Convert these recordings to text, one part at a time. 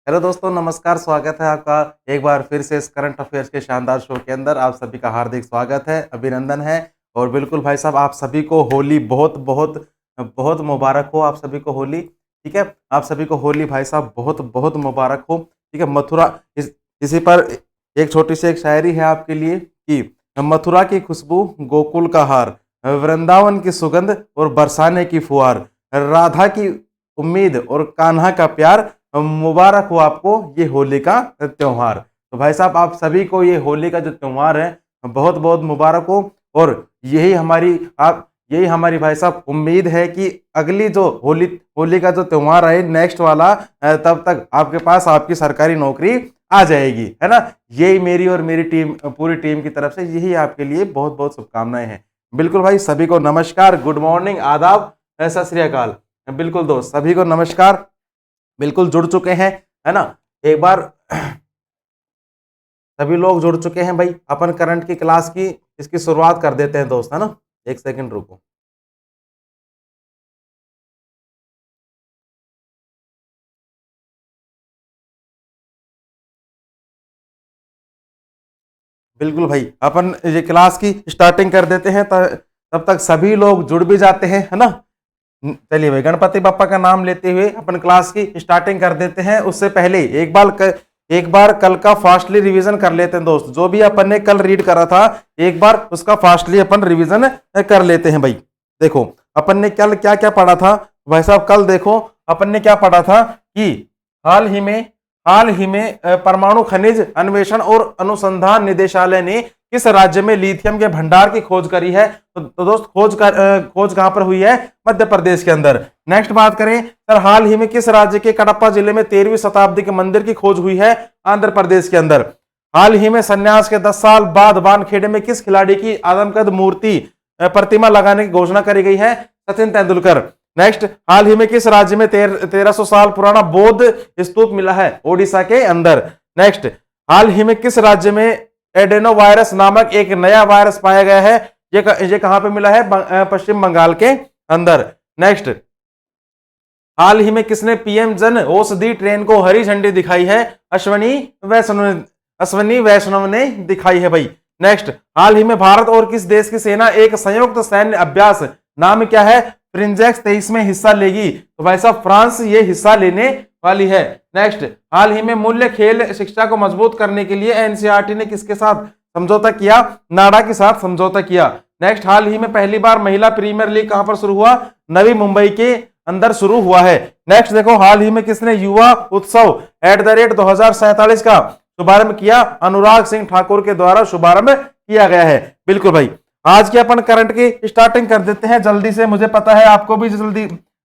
Hello दोस्तों, नमस्कार। स्वागत है आपका एक बार फिर से इस करंट अफेयर्स के शानदार शो के अंदर। आप सभी का हार्दिक स्वागत है, अभिनंदन है। और बिल्कुल भाई साहब, आप सभी को होली बहुत बहुत बहुत मुबारक हो। आप सभी को होली, ठीक है। आप सभी को होली भाई साहब बहुत बहुत मुबारक हो, ठीक है। इसी पर एक छोटी सी एक शायरी है आपके लिए कि मथुरा की खुशबू, गोकुल का हार, वृंदावन की सुगंध और बरसाने की फुहार, राधा की उम्मीद और कान्हा का प्यार, मुबारक हो आपको ये होली का त्योहार। तो भाई साहब, आप सभी को ये होली का जो त्योहार है बहुत बहुत मुबारक हो। और यही हमारी भाई साहब उम्मीद है कि अगली जो होली का जो त्योहार है नेक्स्ट वाला, तब तक आपके पास आपकी सरकारी नौकरी आ जाएगी, है ना। यही मेरी और मेरी टीम, पूरी टीम की तरफ से यही आपके लिए बहुत बहुत शुभकामनाएं हैं। बिल्कुल भाई, सभी को नमस्कार, गुड मॉर्निंग, आदाब, सत श्री अकाल। बिल्कुल दोस्त, सभी को नमस्कार। बिल्कुल जुड़ चुके हैं, है ना। एक बार सभी लोग जुड़ चुके हैं भाई। अपन करंट की क्लास की इसकी शुरुआत कर देते हैं दोस्त, है ना। एक सेकंड रुको। बिल्कुल भाई, अपन ये क्लास की स्टार्टिंग कर देते हैं, तब तक सभी लोग जुड़ भी जाते हैं, है ना। चलिए भाई, गणपति बप्पा का नाम लेते हुए अपन क्लास की स्टार्टिंग कर देते हैं। उससे पहले एक बार कल का फास्टली रिवीजन कर लेते हैं दोस्त। जो भी अपन ने कल रीड करा था, एक बार उसका फास्टली अपन रिवीजन कर लेते हैं भाई। देखो, अपन ने कल क्या क्या पढ़ा था भाई साहब। कल देखो अपन ने क्या पढ़ा था कि हाल ही में परमाणु खनिज अन्वेषण और अनुसंधान निदेशालय ने किस राज्य में लिथियम के भंडार की खोज करी है। तो दोस्त, खोज कहां पर हुई है? मध्य प्रदेश के अंदर। नेक्स्ट बात करें सर, हाल ही में किस राज्य के कडप्पा जिले में 13वीं शताब्दी के मंदिर की खोज हुई है? आंध्र प्रदेश के अंदर। हाल ही में संन्यास के 10 साल बाद वानखेड़े में किस खिलाड़ी की आदमकद मूर्ति प्रतिमा लगाने की घोषणा करी गई है? सचिन तेंदुलकर। नेक्स्ट, हाल ही में किस राज्य में 1300 साल पुराना बौद्ध स्तूप मिला है? ओडिशा के अंदर। नेक्स्ट, हाल ही में किस राज्य में एडेनो वायरस नामक एक नया वायरस पाया गया है? ये कहां पे मिला है? पश्चिम बंगाल के अंदर। नेक्स्ट, हाल ही में किसने पीएम जन औषधि ट्रेन को हरी झंडी दिखाई है? अश्वनी वैष्णव ने दिखाई है भाई। नेक्स्ट, हाल ही में भारत और किस देश की सेना एक संयुक्त सैन्य अभ्यास, नाम क्या है, फ्रिंजेक्स 23 में हिस्सा लेगी? तो भाई साहब, फ्रांस ये हिस्सा लेने वाली है। नेक्स्ट, हाल ही में मूल्य खेल शिक्षा को मजबूत करने के लिए एनसीईआरटी ने किसके साथ समझौता किया? नाडा के साथ समझौता किया। नेक्स्ट, हाल ही में पहली बार महिला प्रीमियर लीग कहां पर शुरू हुआ? नवी मुंबई के अंदर शुरू हुआ है। नेक्स्ट देखो, हाल ही में किसने युवा उत्सव @2047 का शुभारंभ किया? अनुराग सिंह ठाकुर के द्वारा शुभारंभ किया गया है। बिल्कुल भाई, आज के अपन करंट की स्टार्टिंग कर देते हैं जल्दी से। मुझे पता है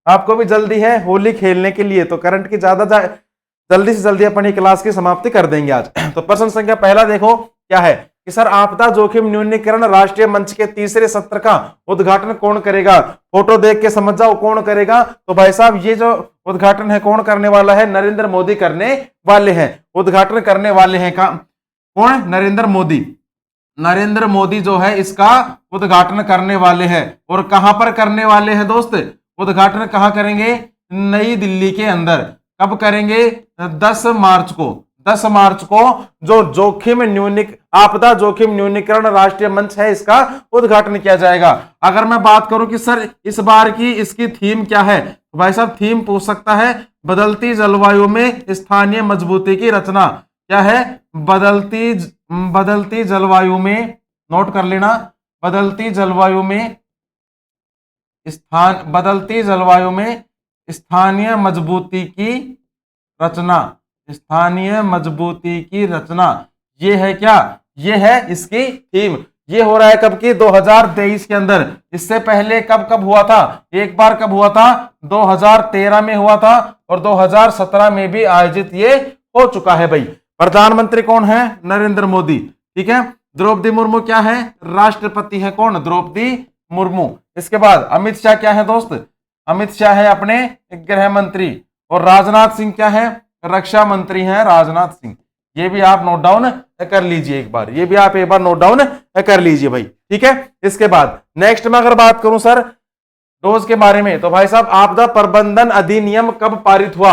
आपको भी जल्दी है होली खेलने के लिए, तो करंट की जल्दी से जल्दी अपन ये क्लास की समाप्ति कर देंगे आज। तो प्रश्न संख्या पहला देखो क्या है कि सर, आपदा जोखिम न्यूनीकरण राष्ट्रीय मंच के तीसरे सत्र का उद्घाटन कौन करेगा? फोटो देख के समझ जाओ कौन करेगा। तो भाई साहब, ये जो उद्घाटन है कौन करने वाला है? नरेंद्र मोदी करने वाले हैं। उद्घाटन करने वाले हैं कौन? नरेंद्र मोदी जो है इसका उद्घाटन करने वाले हैं। और कहां पर करने वाले हैं दोस्त? उद्घाटन कहां करेंगे? नई दिल्ली के अंदर। कब करेंगे? 10 मार्च को जो आपदा जोखिम न्यूनीकरण राष्ट्रीय मंच है, इसका उद्घाटन किया जाएगा। अगर मैं बात करूं कि सर इस बार की इसकी थीम क्या है, तो भाई साहब थीम पूछ सकता है बदलती जलवायु में स्थानीय मजबूती की रचना। क्या है? बदलती जलवायु में, नोट कर लेना, बदलती जलवायु में स्थानीय मजबूती की रचना। ये है क्या? ये है इसकी थीम। ये हो रहा है कब की? 2023 के अंदर। इससे पहले कब हुआ था? एक बार कब हुआ था? 2013 में हुआ था, और 2017 में भी आयोजित ये हो चुका है भाई। प्रधानमंत्री कौन है? नरेंद्र मोदी, ठीक है। द्रौपदी मुर्मू क्या है? राष्ट्रपति है। कौन? द्रौपदी मुर्मू। इसके बाद अमित शाह क्या है दोस्त? अमित शाह है अपने गृह मंत्री। और राजनाथ सिंह क्या है? रक्षा मंत्री हैं राजनाथ सिंह। ये भी आप नोट डाउन कर लीजिए एक बार, नोट डाउन कर लीजिए भाई, ठीक है। इसके बाद नेक्स्ट में अगर बात करूं सर डोज के बारे में, तो भाई साहब आपदा प्रबंधन अधिनियम कब पारित हुआ?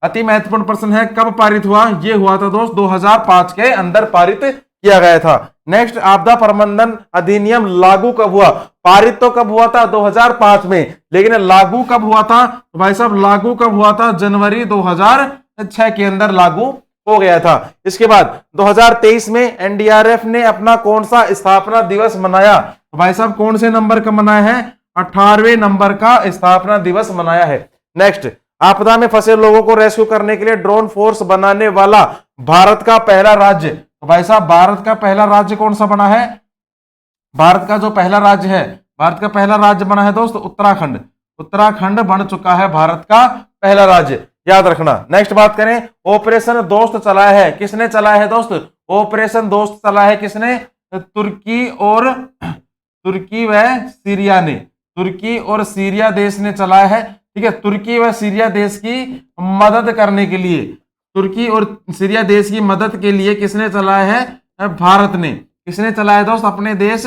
अति महत्वपूर्ण प्रश्न है, कब पारित हुआ? ये हुआ था दोस्त 2005 के अंदर पारित किया गया था। नेक्स्ट, आपदा प्रबंधन अधिनियम लागू कब हुआ? पारित तो कब हुआ था? 2005 में, लेकिन लागू कब हुआ था? तो भाई साहब लागू कब हुआ था? जनवरी 2006 के अंदर लागू हो गया था। इसके बाद 2023 में एनडीआरएफ ने अपना कौन सा स्थापना दिवस मनाया? तो भाई साहब कौन से नंबर का मनाया है? 18वें नंबर का स्थापना दिवस मनाया है। नेक्स्ट, आपदा में फंसे लोगों को रेस्क्यू करने के लिए ड्रोन फोर्स बनाने वाला भारत का पहला राज्य? तो भाई साहब भारत का पहला राज्य कौन सा बना है? भारत का जो पहला राज्य है, भारत का पहला राज्य बना है दोस्त उत्तराखंड। उत्तराखंड बन चुका है भारत का पहला राज्य, याद रखना। नेक्स्ट बात करें, ऑपरेशन दोस्त चलाया है, किसने चलाया है दोस्त? ऑपरेशन दोस्त चलाया है किसने? तुर्की व सीरिया ने, तुर्की और सीरिया देश ने चलाया है। ठीक है, तुर्की व सीरिया देश की मदद करने के लिए, तुर्की और सीरिया देश की मदद के लिए किसने चलाया है? भारत ने। किसने चलाया दोस्त? अपने देश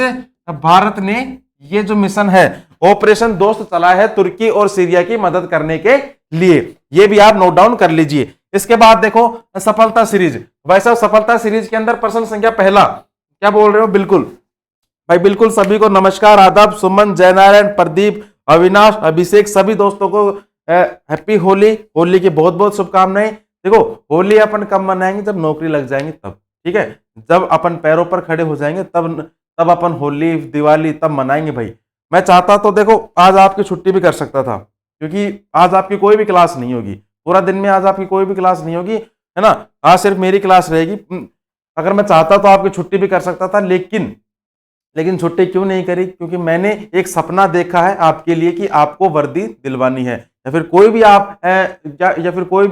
भारत ने ये जो मिशन है ऑपरेशन दोस्त चलाया है तुर्की और सीरिया की मदद करने के लिए। ये भी आप नोट डाउन कर लीजिए। इसके बाद देखो सफलता सीरीज। भाई साहब सफलता सीरीज के अंदर प्रश्न संख्या पहला, क्या बोल रहे हो? बिल्कुल भाई बिल्कुल, सभी को नमस्कार, आदाब। सुमन, जयनारायण, प्रदीप, अविनाश, अभिषेक, सभी दोस्तों को हैप्पी होली। होली की बहुत बहुत शुभकामनाएं। देखो होली अपन कब मनाएंगे? जब नौकरी लग जाएंगे तब। ठीक है, जब अपन पैरों पर खड़े हो जाएंगे तब अपन होली दिवाली तब मनाएंगे भाई। मैं चाहता तो देखो आज आपकी छुट्टी भी कर सकता था, क्योंकि आज आपकी कोई भी क्लास नहीं होगी, पूरा दिन में आज आपकी कोई भी क्लास नहीं होगी, है ना। आज सिर्फ मेरी क्लास रहेगी। अगर मैं चाहता तो आपकी छुट्टी भी कर सकता था, लेकिन छुट्टी क्यों नहीं करी? क्योंकि मैंने एक सपना देखा है आपके लिए कि आपको वर्दी दिलवानी है, या फिर कोई भी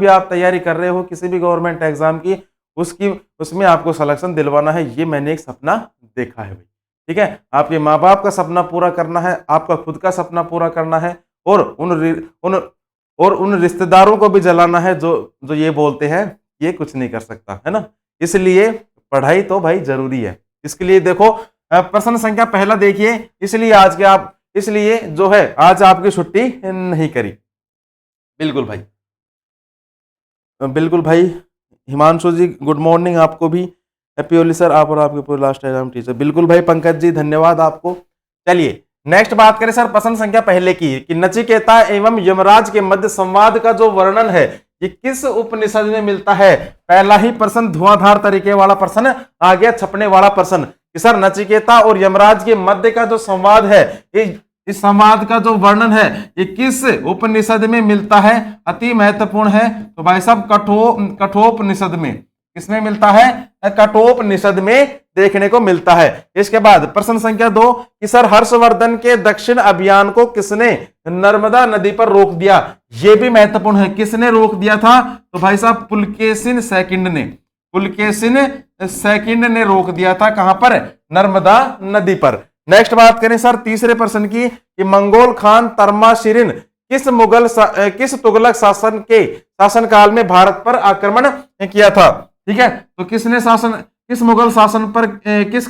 आप तैयारी कर रहे हो किसी भी गवर्नमेंट एग्जाम की, उसमें आपको सिलेक्शन दिलवाना है। ये मैंने एक सपना देखा है भाई। ठीक है, आपके माँ बाप का सपना पूरा करना है, आपका खुद का सपना पूरा करना है, और उन रिश्तेदारों को भी जलाना है जो ये बोलते हैं ये कुछ नहीं कर सकता, है ना। इसलिए पढ़ाई तो भाई जरूरी है। इसके लिए देखो प्रश्न संख्या पहला देखिए, इसलिए जो है आज आपकी छुट्टी नहीं करी। बिल्कुल भाई हिमांशु जी गुड मॉर्निंग, आपको भी हैप्पी होली सर, आप और आपके पूरे लास्ट एग्जाम टीचर। बिल्कुल भाई पंकज जी धन्यवाद आपको। चलिए नेक्स्ट बात करें सर प्रश्न संख्या पहले की, कि नचिकेता एवं यमराज के मध्य संवाद का जो वर्णन है ये किस उपनिषद में मिलता है? पहला ही प्रश्न धुआंधार तरीके वाला प्रश्न आ गया, छपने वाला प्रश्न कि सर नचिकेता और यमराज के मध्य का जो संवाद है, इस संवाद का जो वर्णन है ये किस उपनिषद में मिलता है? अति महत्वपूर्ण है। तो भाई साहब कठोपनिषद में। किसमें मिलता है? कठोपनिषद में देखने को मिलता है। इसके बाद प्रश्न संख्या 2 कि सर हर्षवर्धन के दक्षिण अभियान को किसने नर्मदा नदी पर रोक दिया? यह भी महत्वपूर्ण है। किसने रोक दिया था? तो भाई साहब पुलकेशिन सेकंड ने रोक दिया था। कहां पर? नर्मदा नदी पर। नेक्स्ट बात करें सर तीसरे प्रश्न की, कि मंगोल खान तर्माशिरिन किस तुगलक शासनकाल में भारत पर आक्रमण किया था? ठीक है, तो किसके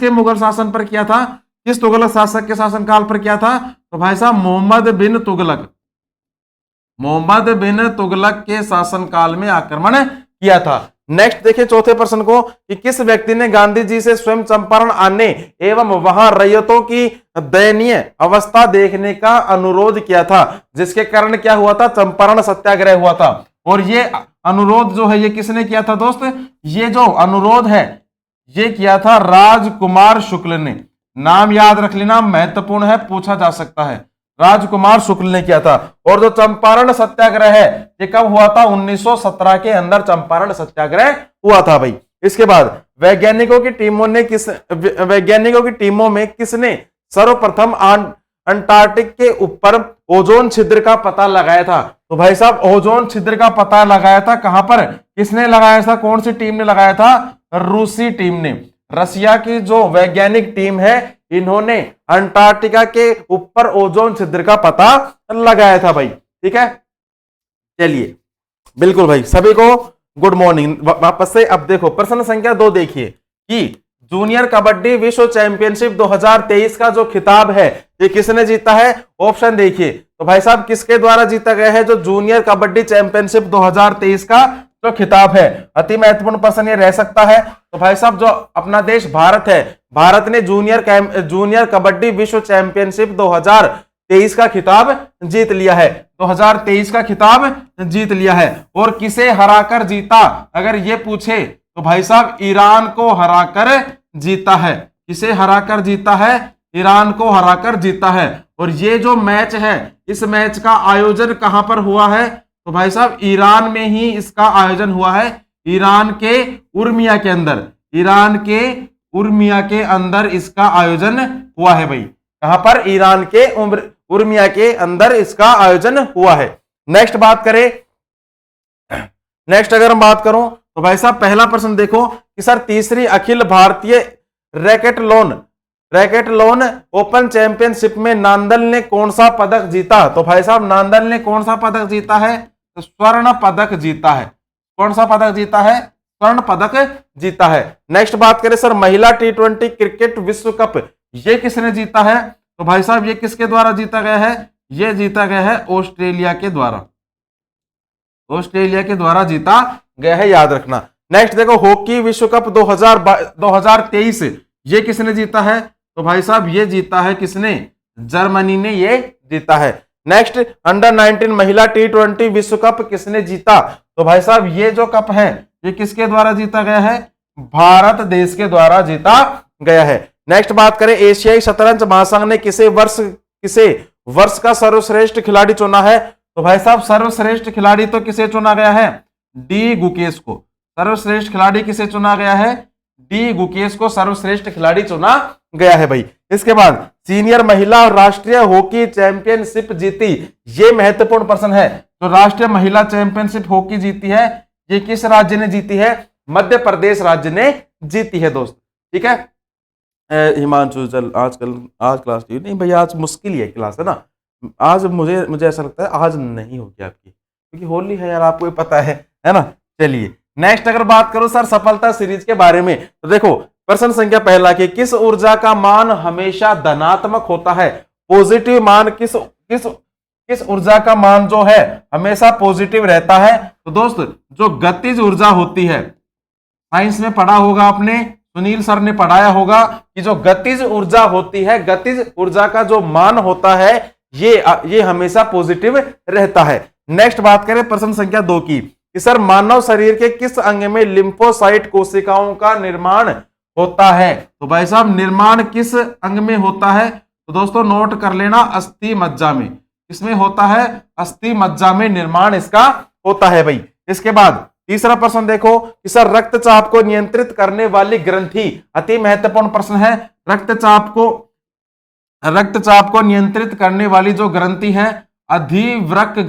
मुगल शासन पर किया था? किस तुगलक शासक के शासनकाल पर किया था? तो भाई साहब मोहम्मद बिन तुगलक के शासनकाल में आक्रमण किया था। नेक्स्ट देखिए चौथे प्रश्न को, कि किस व्यक्ति ने गांधी जी से स्वयं चंपारण आने एवं वहां रैयतों की दयनीय अवस्था देखने का अनुरोध किया था, जिसके कारण क्या हुआ था? चंपारण सत्याग्रह हुआ था। और ये अनुरोध जो है ये किसने किया था दोस्त? ये जो अनुरोध है ये किया था राजकुमार शुक्ल ने। नाम याद रख लेना, महत्वपूर्ण है, पूछा जा सकता है। राजकुमार शुक्ल ने किया था। और जो चंपारण सत्याग्रह है ये कब हुआ था? 1917 के अंदर चंपारण सत्याग्रह हुआ था भाई। इसके बाद वैज्ञानिकों की टीमों में किसने सर्वप्रथम अंटार्कटिक के ऊपर ओजोन छिद्र का पता लगाया था? तो भाई साहब ओजोन छिद्र का पता लगाया था कहां पर? किसने लगाया था? कौन सी टीम ने लगाया था? रूसी टीम ने। रसिया की जो वैज्ञानिक टीम है इन्होंने अंटार्कटिका के ऊपर ओजोन छिद्र का पता लगाया था भाई। ठीक है, चलिए बिल्कुल भाई सभी को गुड मॉर्निंग वापस से। अब देखो प्रश्न संख्या 2 देखिए, कि जूनियर कबड्डी विश्व चैंपियनशिप 2023 का जो खिताब है ये किसने जीता है? ऑप्शन देखिए तो भाई साहब किसके द्वारा जीता गया है? जो जूनियर कबड्डी चैंपियनशिप 2023 का जो खिताब है। अति महत्वपूर्ण प्रश्न ये रह सकता है। तो भाई साहब जो अपना देश भारत है, भारत ने जूनियर कबड्डी विश्व चैंपियनशिप 2023 का खिताब जीत लिया है। 2023 का खिताब जीत लिया है। और किसे हराकर जीता अगर ये पूछे तो भाई साहब ईरान को हराकर जीता है। किसे हराकर जीता है? ईरान को हराकर जीता है। और ये जो मैच है इस मैच का आयोजन कहां पर हुआ है? तो भाई साहब ईरान में ही इसका आयोजन हुआ है। ईरान के उर्मिया के अंदर, ईरान के उर्मिया के अंदर इसका आयोजन हुआ है भाई। कहां पर? ईरान के उर्मिया के अंदर इसका आयोजन हुआ है। नेक्स्ट बात करें, नेक्स्ट अगर हम बात करूं तो भाई साहब पहला प्रश्न देखो कि सर तीसरी अखिल भारतीय रैकेटलॉन ओपन चैंपियनशिप में नांदल ने कौन सा पदक जीता? तो भाई साहब नांदल ने कौन सा पदक जीता है? तो स्वर्ण पदक जीता है। कौन सा पदक जीता है? स्वर्ण पदक जीता है। नेक्स्ट बात करें सर महिला T20 क्रिकेट विश्व कप ये किसने जीता है? तो भाई साहब ये किसके द्वारा जीता गया है? ये जीता गया है ऑस्ट्रेलिया के द्वारा। ऑस्ट्रेलिया के द्वारा जीता गया है, याद रखना। नेक्स्ट देखो हॉकी विश्व कप 2023 ये किसने जीता है? तो भाई साहब ये जीता है किसने? जर्मनी ने ये जीता है। नेक्स्ट अंडर 19 महिला T20 विश्व कप किसने जीता? तो भाई साहब ये जो कप है ये किसके द्वारा जीता गया है? भारत देश के द्वारा जीता गया है। नेक्स्ट बात करें एशियाई शतरंज महासंघ ने किसे वर्ष का सर्वश्रेष्ठ खिलाड़ी चुना है? तो भाई साहब सर्वश्रेष्ठ खिलाड़ी तो किसे चुना गया है? डी गुकेश को। सर्वश्रेष्ठ खिलाड़ी किसे चुना गया है? डी गुकेश को सर्वश्रेष्ठ खिलाड़ी चुना गया है भाई। इसके बाद सीनियर महिला राष्ट्रीय हॉकी चैंपियनशिप जीती ये महत्वपूर्ण प्रश्न है। तो राष्ट्रीय महिला चैंपियनशिप हॉकी जीती है ये किस राज्य ने जीती है? मध्य प्रदेश राज्य ने जीती है दोस्त। ठीक है हिमांशु, चल आज क्लास नहीं भैया, आज मुश्किल ही है क्लास है ना। आज मुझे ऐसा लगता है आज नहीं होगी आपकी, क्योंकि होली है यार, आपको पता है ना। चलिए नेक्स्ट अगर बात करो सर सफलता सीरीज के बारे में तो देखो प्रश्न संख्या पहला कि किस ऊर्जा का मान हमेशा धनात्मक होता है? पॉजिटिव मान किस ऊर्जा का मान जो है हमेशा पॉजिटिव रहता है? तो दोस्त जो गतिज ऊर्जा होती है, साइंस में पढ़ा होगा आपने, सुनील सर ने पढ़ाया होगा कि जो गतिज ऊर्जा होती है, गतिज ऊर्जा का जो मान होता है ये हमेशा पॉजिटिव रहता है। नेक्स्ट बात करें प्रश्न संख्या 2 की कि सर मानव शरीर के किस अंग में लिम्फोसाइट कोशिकाओं का निर्माण होता है? तो भाई साहब निर्माण किस अंग में होता है? तो दोस्तों नोट कर लेना, अस्थि मज्जा में। इसमें होता है अस्थि मज्जा में निर्माण इसका होता है भाई। इसके बाद तीसरा प्रश्न देखो कि सर रक्तचाप को नियंत्रित करने वाली ग्रंथि, अति महत्वपूर्ण प्रश्न है। रक्तचाप को नियंत्रित करने वाली जो ग्रंथि है अधिवृक्क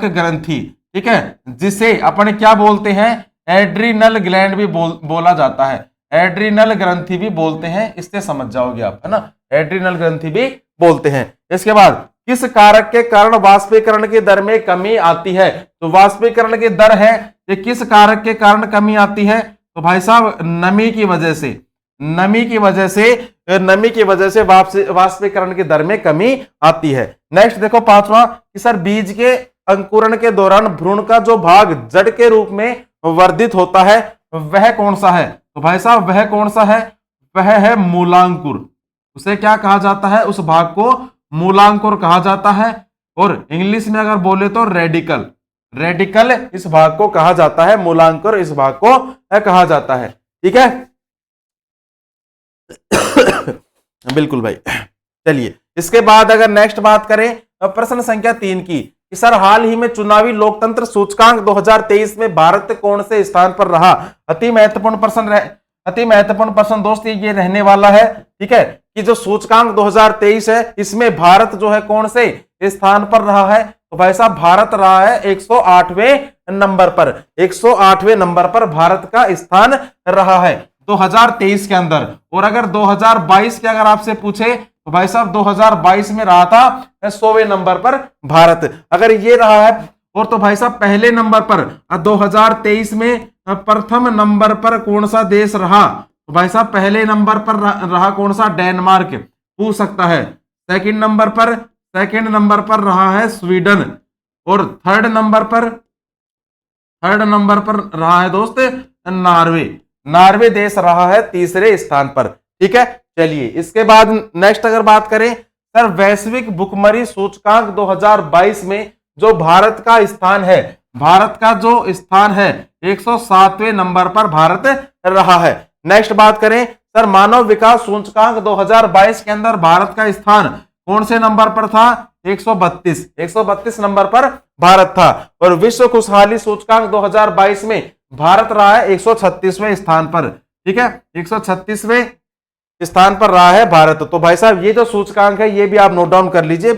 ग्रंथि, ठीक है, जिसे अपन क्या बोलते हैं? एड्रीनल ग्लैंड भी बोला जाता है, एड्रीनल ग्रंथि भी बोलते हैं। इससे समझ जाओगे आप, है ना, एड्रीनल ग्रंथि भी बोलते हैं। इसके बाद किस कारक के कारण वाष्पीकरण की दर में कमी आती है? तो वाष्पीकरण की दर है ये किस कारक के कारण कमी आती है? तो भाई साहब नमी की वजह से वाष्पीकरण की दर में कमी आती है। नेक्स्ट देखो पांचवा कि सर बीज के अंकुरण के दौरान भ्रूण का जो भाग जड़ के रूप में वर्धित होता है वह कौन सा है? तो भाई साहब वह कौन सा है? वह है मूलांकुर। उसे क्या कहा जाता है? उस भाग को मूलांकुर कहा जाता है। और इंग्लिश में अगर बोले तो रेडिकल इस भाग को कहा जाता है, मूलांकुर इस भाग को कहा जाता है। ठीक है बिल्कुल भाई। चलिए इसके बाद अगर नेक्स्ट बात करें प्रश्न संख्या 3 की कि सर हाल ही में चुनावी लोकतंत्र सूचकांक 2023 में भारत कौन से स्थान पर रहा? अति महत्वपूर्ण प्रश्न दोस्त ये रहने वाला है। ठीक है कि जो सूचकांक 2023 है इसमें भारत जो है कौन से स्थान पर रहा है? तो भाई साहब भारत रहा है 108वें नंबर पर। 108वें नंबर पर भारत का स्थान रहा है 2023 के अंदर। और अगर 2022 के अगर आपसे पूछे तो भाई साहब 2022 में रहा था 100वें नंबर पर भारत। अगर ये रहा है और तो भाई साहब पहले नंबर पर 2023 में प्रथम नंबर पर कौन सा देश रहा? तो भाई साहब पहले नंबर पर रहा कौन सा, डेनमार्क, पूछ सकता है। सेकंड नंबर पर रहा है स्वीडन, और थर्ड नंबर पर रहा है दोस्त नार्वे देश रहा है तीसरे स्थान पर। ठीक है, चलिए इसके बाद नेक्स्ट अगर बात करें सर, वैश्विक भुखमरी सूचकांक 2022 में जो भारत का स्थान है, भारत का जो स्थान है 107वें नंबर पर भारत रहा है। नेक्स्ट बात करें सर, मानव विकास सूचकांक 2022 के अंदर भारत का स्थान कौन से नंबर पर था, 132 नंबर पर भारत था। और विश्व खुशहाली सूचकांक 2022 में भारत रहा है 136वें स्थान पर। ठीक है, 136वें स्थान पर रहा है भारत। तो भाई साहब ये जो सूचकांक है ये भी आप नोट डाउन कर लीजिए,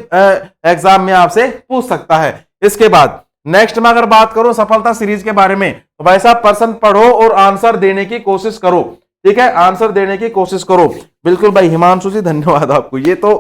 एग्जाम में आपसे पूछ सकता है। इसके बाद नेक्स्ट में अगर बात करूं सफलता सीरीज के बारे में, तो भाई साहब प्रश्न पढ़ो और आंसर देने की कोशिश करो। ठीक है, आंसर देने की कोशिश करो। बिल्कुल भाई हिमांशु जी, धन्यवाद आपको, ये तो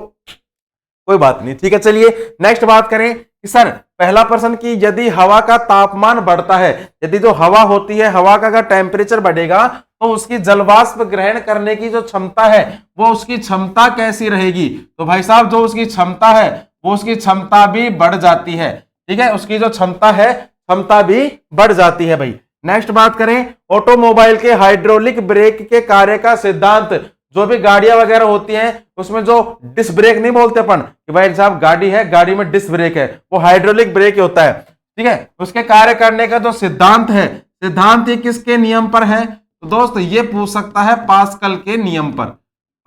कोई बात नहीं। ठीक है, चलिए नेक्स्ट बात करें कि सर पहला प्रश्न कि यदि हवा का तापमान बढ़ता है, यदि जो हवा होती है, हवा का अगर टेम्परेचर बढ़ेगा तो उसकी जलवाष्प ग्रहण करने की जो क्षमता है वो उसकी क्षमता कैसी रहेगी। तो भाई साहब जो उसकी क्षमता है वो उसकी क्षमता भी बढ़ जाती है। ठीक है, उसकी जो क्षमता है क्षमता भी बढ़ जाती है भाई। नेक्स्ट बात करें ऑटोमोबाइल के हाइड्रोलिक ब्रेक के कार्य का सिद्धांत, जो भी गाड़ियां वगैरह होती हैं उसमें जो डिस्क ब्रेक नहीं बोलते अपन कि भाई साहब गाड़ी है, गाड़ी में डिस्क ब्रेक है, वो हाइड्रोलिक ब्रेक होता है। ठीक है, उसके कार्य करने का जो सिद्धांत है, सिद्धांत ये किसके नियम पर है, तो दोस्त ये पूछ सकता है पास्कल के नियम पर।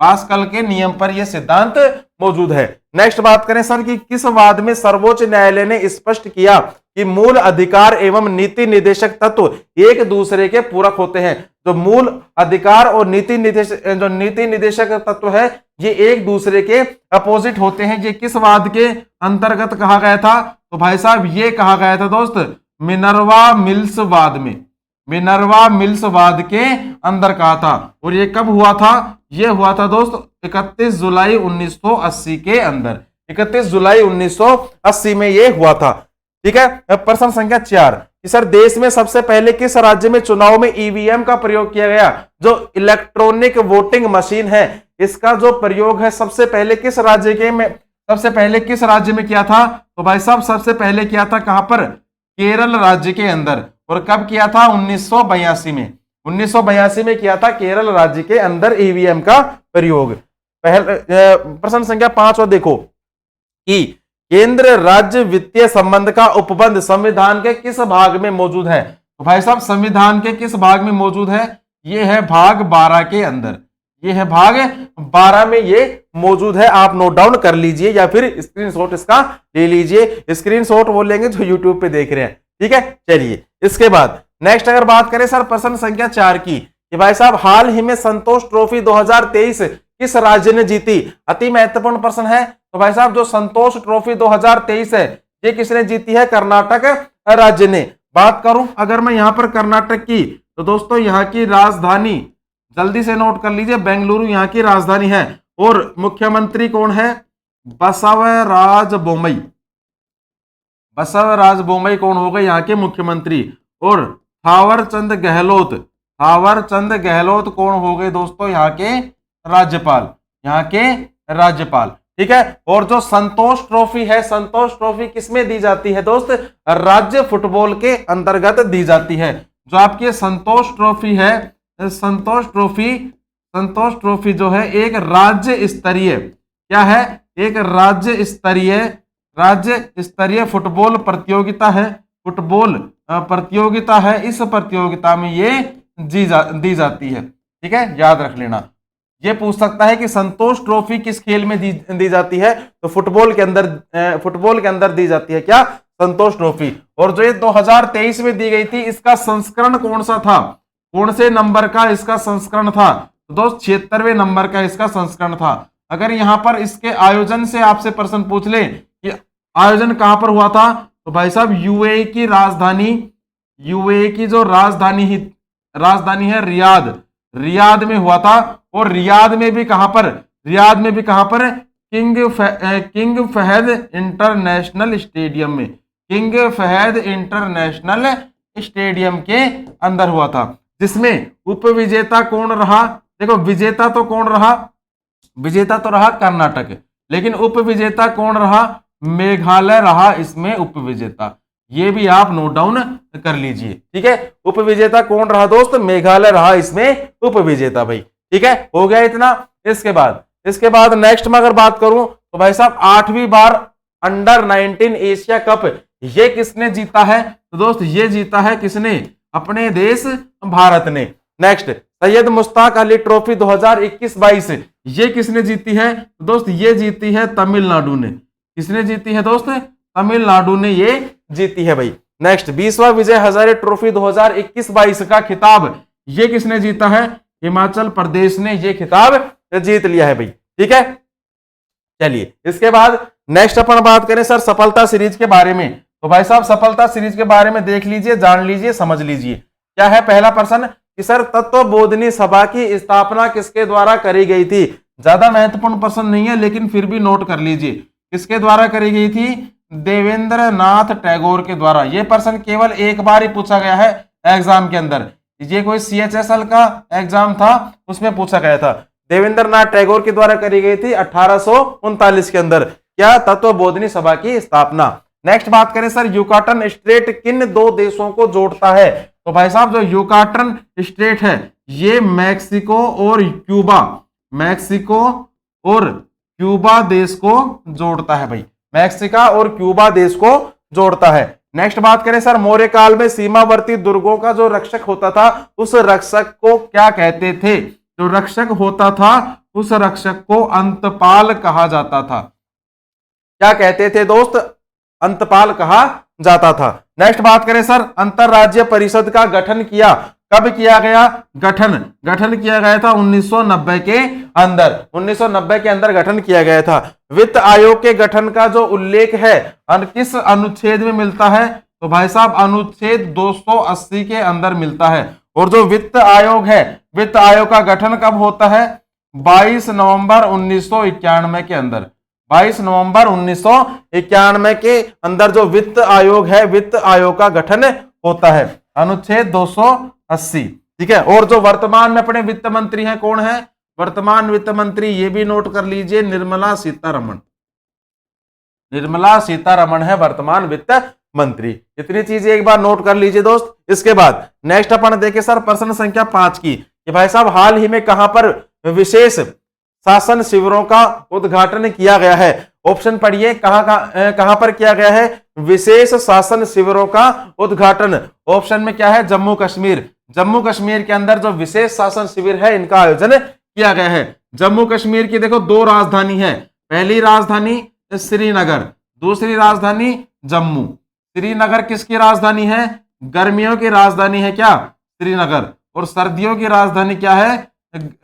पास्कल के नियम पर यह सिद्धांत मौजूद है। नेक्स्ट बात करें सर कि किस वाद में सर्वोच्च न्यायालय ने स्पष्ट किया कि मूल अधिकार एवं नीति निर्देशक तत्व एक दूसरे के पूरक होते हैं। जो मूल अधिकार और नीति निर्देशक तत्व है ये एक दूसरे के अपोजिट होते हैं। ये किस वाद के अंतर्गत कहा गया था, तो भाई साहब ये कहा गया था दोस्त मिनर्वा मिल्स वाद में, मिनर्वा मिल्स वाद के अंदर कहा था। और ये कब हुआ था, ये हुआ था दोस्त 31 जुलाई 1980 के अंदर, 31 जुलाई 1980 में ये हुआ था। ठीक है, प्रश्न संख्या 4 कि सर देश में सबसे पहले किस राज्य में चुनाव में ईवीएम का प्रयोग किया गया। जो इलेक्ट्रॉनिक वोटिंग मशीन है इसका जो प्रयोग है सबसे पहले किस राज्य के में, सबसे पहले किस राज्य में किया था, तो भाई साहब सबसे पहले किया था कहां पर, केरल राज्य के अंदर। और कब किया था, 1982 में, 1982 में किया था केरल राज्य के अंदर ईवीएम का प्रयोग। प्रश्न संख्या 5 और देखो कि केंद्र राज्य वित्तीय संबंध का उपबंध संविधान के किस भाग में मौजूद है। तो भाई साहब संविधान के किस भाग में मौजूद है, ये है भाग 12 के अंदर, ये है भाग 12 में ये मौजूद है। आप नोट डाउन कर लीजिए या फिर स्क्रीनशॉट इसका ले लीजिए। स्क्रीनशॉट वो लेंगे जो यूट्यूब पे देख रहे हैं। ठीक है, चलिए इसके बाद नेक्स्ट अगर बात करें सर प्रश्न संख्या 4 की कि भाई साहब हाल ही में संतोष ट्रॉफी 2023 किस राज्य ने जीती। अति महत्वपूर्ण प्रश्न है। तो भाई साहब जो संतोष ट्रॉफी 2023 है ये किसने जीती है, कर्नाटक राज्य ने। बात करूं अगर मैं यहां पर कर्नाटक की, तो दोस्तों यहां की राजधानी जल्दी से नोट कर लीजिए, बेंगलुरु यहां की राजधानी है। और मुख्यमंत्री कौन है, बसवराज बोम्मई, बसवराज बोम्मई कौन हो गए यहाँ के मुख्यमंत्री। और थावरचंद गहलोत, थावरचंद गहलोत कौन हो गए दोस्तों, यहाँ के राज्यपाल, यहाँ के राज्यपाल। ठीक है, और जो संतोष ट्रॉफी है, संतोष ट्रॉफी किसमें दी जाती है दोस्त, राज्य फुटबॉल के अंतर्गत दी जाती है। जो आपकी संतोष ट्रॉफी है, संतोष ट्रॉफी जो है एक राज्य स्तरीय, क्या है, एक राज्य स्तरीय फुटबॉल प्रतियोगिता है, फुटबॉल प्रतियोगिता है। इस प्रतियोगिता में ये दी जाती है। ठीक है, याद रख लेना। ये पूछ सकता है कि संतोष ट्रॉफी किस खेल में दी जाती है, तो फुटबॉल के अंदर दी जाती है क्या, संतोष ट्रॉफी। और जो ये 2023 में दी गई थी इसका संस्करण कौन सा था, कौन से नंबर का इसका संस्करण था, तो दोस्त 76वें नंबर का इसका संस्करण था। अगर यहां पर इसके आयोजन से आपसे प्रश्न पूछ ले कि आयोजन कहां पर हुआ था, तो भाई साहब यूएई की राजधानी, यूएई की जो राजधानी है रियाद में हुआ था। और रियाद में भी कहां पर, किंग फहद इंटरनेशनल स्टेडियम में, किंग फहद इंटरनेशनल स्टेडियम के अंदर हुआ था। जिसमें उपविजेता कौन रहा, देखो विजेता तो कौन रहा, विजेता तो रहा कर्नाटक, लेकिन उप विजेता कौन रहा, मेघालय रहा इसमें उप विजेता। ये भी आप नोट डाउन कर लीजिए, ठीक है। उप विजेता कौन रहा दोस्त, मेघालय रहा इसमें उप विजेता भाई, ठीक है, हो गया इतना। इसके बाद नेक्स्ट में अगर बात करूं तो भाई साहब 8वीं बार अंडर 19 एशिया कप ये किसने जीता है, तो दोस्त ये जीता है किसने, अपने देश भारत ने। नेक्स्ट सैयद मुश्ताक अली ट्रॉफी 2021-22 ये किसने जीती है, तो दोस्त ये जीती है तमिलनाडु ने। किसने जीती है दोस्त, तमिलनाडु ने ये जीती है भाई। नेक्स्ट 20वां विजय हजारे ट्रॉफी 2021-22 का खिताब ये किसने जीता है, हिमाचल प्रदेश ने ये खिताब जीत लिया है भाई, ठीक है। चलिए इसके बाद नेक्स्ट अपन बात करें सर सफलता सीरीज के बारे में। तो भाई साहब सफलता सीरीज के बारे में देख लीजिए, जान लीजिए, समझ लीजिए। क्या है पहला प्रश्न कि सर तत्वबोधिनी सभा की स्थापना किसके द्वारा करी गई थी। ज्यादा महत्वपूर्ण प्रश्न नहीं है लेकिन फिर भी नोट कर लीजिए, किसके द्वारा करी गई थी, देवेंद्र नाथ टैगोर के द्वारा। यह प्रश्न केवल एक बार ही पूछा गया है एग्जाम के अंदर, ये कोई CHSL का एग्जाम था उसमें पूछा गया था। देवेंद्र नाथ टैगोर के द्वारा करी गई थी 1839 के अंदर, क्या तत्वबोधिनी सभा की स्थापना। नेक्स्ट बात करें सर यूकाटन स्ट्रेट किन दो देशों को जोड़ता है। तो भाई साहब जो यूकाटन स्ट्रेट है ये मैक्सिको और क्यूबा, मैक्सिको और क्यूबा देश को जोड़ता है भाई, मैक्सिका और क्यूबा देश को जोड़ता है। नेक्स्ट बात करें सर मौर्य काल में सीमावर्ती दुर्गों का जो रक्षक होता था उस रक्षक को क्या कहते थे। जो रक्षक होता था उस रक्षक को अंतपाल कहा जाता था। क्या कहते थे दोस्त, अंतपाल कहा जाता था। नेक्स्ट बात करें सर अंतरराज्य परिषद का गठन किया, कब किया गया, गठन किया गया था 1990 के अंदर, 1990 के अंदर गठन किया गया था। वित्त आयोग के गठन का जो उल्लेख है किस अनुच्छेद में मिलता है, तो भाई साहब अनुच्छेद 280 के अंदर मिलता है। और जो वित्त आयोग है, वित्त आयोग का गठन कब होता है, 22 नवंबर 1991 के अंदर, 22 नवंबर 1991 के अंदर जो वित्त आयोग है, वित्त आयोग का गठन होता है, अनुच्छेद 280, ठीक है। और जो वर्तमान में अपने वित्त मंत्री हैं कौन है, वर्तमान वित्त मंत्री ये भी नोट कर लीजिए, निर्मला सीतारमण, निर्मला सीतारमण है वर्तमान वित्त मंत्री। इतनी चीजें एक बार नोट कर लीजिए दोस्त। इसके बाद नेक्स्ट अपन देखें सर प्रश्न संख्या 5 की, कि भाई साहब हाल ही में कहां पर विशेष शासन शिविरों का उद्घाटन किया गया है। ऑप्शन पढ़िए, कहां पर किया गया है विशेष शासन शिविरों का उद्घाटन। ऑप्शन में क्या है, जम्मू कश्मीर, जम्मू कश्मीर के अंदर जो विशेष शासन शिविर है इनका आयोजन किया गया है। जम्मू कश्मीर की देखो 2 राजधानी है, पहली राजधानी श्रीनगर, दूसरी राजधानी जम्मू। श्रीनगर किसकी राजधानी है, गर्मियों की राजधानी है क्या, श्रीनगर, और सर्दियों की राजधानी क्या है,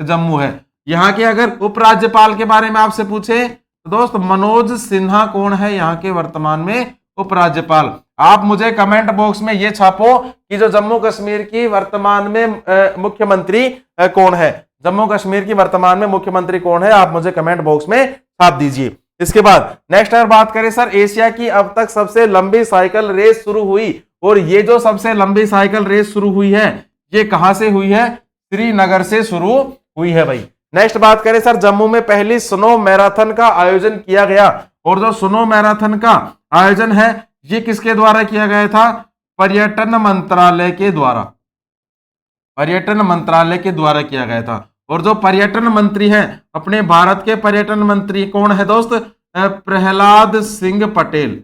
जम्मू है। यहाँ के अगर उपराज्यपाल के बारे में आपसे पूछे तो दोस्त मनोज सिन्हा कौन है यहाँ के वर्तमान में उपराज्यपाल। आप मुझे कमेंट बॉक्स में ये छापो कि जो जम्मू कश्मीर की वर्तमान में मुख्यमंत्री कौन है, जम्मू कश्मीर की वर्तमान में मुख्यमंत्री कौन है, आप मुझे कमेंट बॉक्स में छाप दीजिए। इसके बाद नेक्स्ट अगर बात करें सर एशिया की अब तक सबसे लंबी साइकिल रेस शुरू हुई, और ये जो सबसे लंबी साइकिल रेस शुरू हुई है ये कहां से हुई है, श्रीनगर से शुरू हुई है भाई। नेक्स्ट बात करें सर जम्मू में पहली स्नो मैराथन का आयोजन किया गया, और जो स्नो मैराथन का आयोजन है ये किसके द्वारा किया गया था, पर्यटन मंत्रालय के द्वारा, पर्यटन मंत्रालय के द्वारा किया गया था। और जो पर्यटन मंत्री हैं अपने भारत के पर्यटन मंत्री कौन है दोस्त, प्रहलाद सिंह पटेल,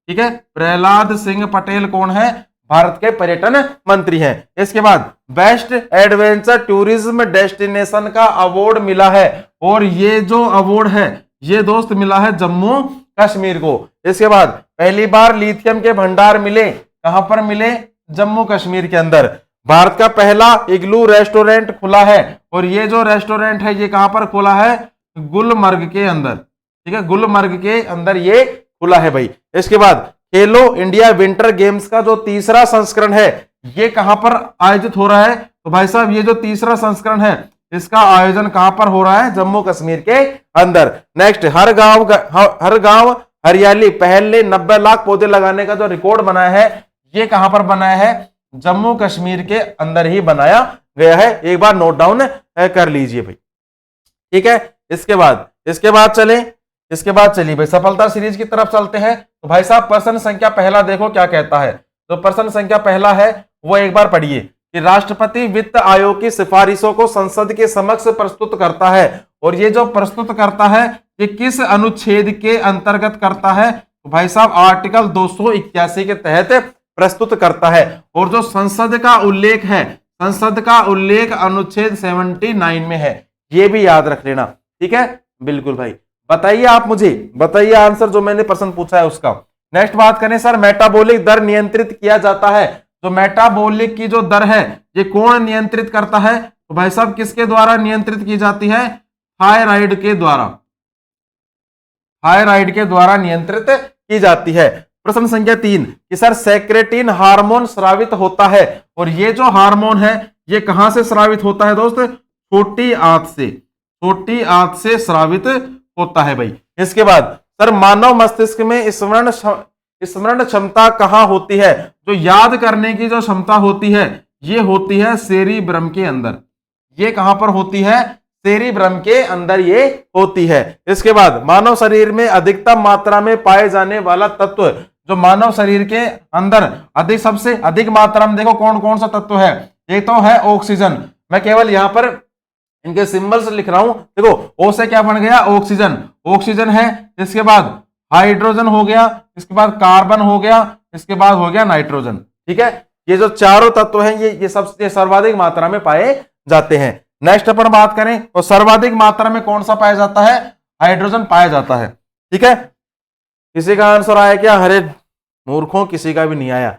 ठीक है, प्रहलाद सिंह पटेल कौन है, भारत के पर्यटन मंत्री हैं। इसके बाद बेस्ट एडवेंचर टूरिज्म डेस्टिनेशन का अवार्ड मिला है, और ये जो अवार्ड है ये दोस्त मिला है जम्मू कश्मीर को। इसके बाद पहली बार लिथियम के भंडार मिले, कहां पर मिले, जम्मू कश्मीर के अंदर। भारत का पहला इग्लू रेस्टोरेंट खुला है, और ये जो रेस्टोरेंट है ये कहां पर खुला है, गुलमर्ग के अंदर, ठीक है, गुलमर्ग के अंदर ये खुला है भाई। इसके बाद खेलो इंडिया विंटर गेम्स का जो तीसरा संस्करण है ये कहां पर आयोजित हो रहा है, तो भाई साहब ये जो तीसरा संस्करण है इसका आयोजन कहां पर हो रहा है, जम्मू कश्मीर के अंदर। नेक्स्ट हर गांव हरियाली पहल ने 90 लाख पौधे लगाने का जो रिकॉर्ड बनाया है ये कहां पर बनाया है, जम्मू कश्मीर के अंदर ही बनाया गया है, एक बार नोट डाउन कर लीजिए भाई। ठीक है, इसके बाद चलिए भाई सफलता सीरीज की तरफ चलते हैं। तो भाई साहब प्रश्न संख्या पहला देखो क्या कहता है। तो प्रश्न संख्या पहला है वो एक बार पढ़िए कि राष्ट्रपति वित्त आयोग की सिफारिशों को संसद के समक्ष प्रस्तुत करता है, और ये जो प्रस्तुत करता है ये किस अनुच्छेद के अंतर्गत करता है? तो भाई साहब आर्टिकल 281 के तहत प्रस्तुत करता है। और जो संसद का उल्लेख है, संसद का उल्लेख अनुच्छेद 79 में है, ये भी याद रख लेना। ठीक है, बिल्कुल भाई। बताइए, आप मुझे बताइए आंसर जो मैंने प्रश्न पूछा है उसका। नेक्स्ट बात करें सर, मेटाबॉलिक दर नियंत्रित किया जाता है। तो मेटाबॉलिक की जो दर है ये कौन नियंत्रित करता है? तो भाई साहब किसके द्वारा नियंत्रित की जाती है? थायराइड के द्वारा, थायराइड के द्वारा नियंत्रित की जाती है। प्रश्न संख्या 3 कि सर सेक्रेटिन हार्मोन स्रावित होता है, और ये जो हार्मोन है ये कहां से स्रावित होता है दोस्त? छोटी आंत से, छोटी आंत से स्रावित होता है भाई। इसके बाद सर मानव मस्तिष्क में स्मरण क्षमता कहां होती है? जो याद करने की जो क्षमता होती है ये होती है सेरिब्रम के अंदर। ये कहां पर होती है? सेरिब्रम के अंदर ये होती है। इसके बाद मानव शरीर में अधिकतम मात्रा में पाए जाने वाला तत्व, जो मानव शरीर के अंदर सबसे अधिक मात्रा में देखो कौन कौन सा तत्व है? एक तो है ऑक्सीजन। मैं केवल यहां पर इनके सिंबल्स लिख रहा हूं। देखो ओ से क्या बन गया? ऑक्सीजन, ऑक्सीजन है। इसके बाद हाइड्रोजन हो गया, इसके बाद कार्बन हो गया, इसके बाद हो गया नाइट्रोजन। ठीक है, ये जो चारों तत्व हैं ये सबसे सर्वाधिक मात्रा में पाए जाते हैं। नेक्स्ट अपन बात करें तो सर्वाधिक मात्रा में कौन सा पाया जाता है? हाइड्रोजन पाया जाता है। ठीक है, किसी का आंसर आया क्या? अरे मूर्खों, किसी का भी नहीं आया।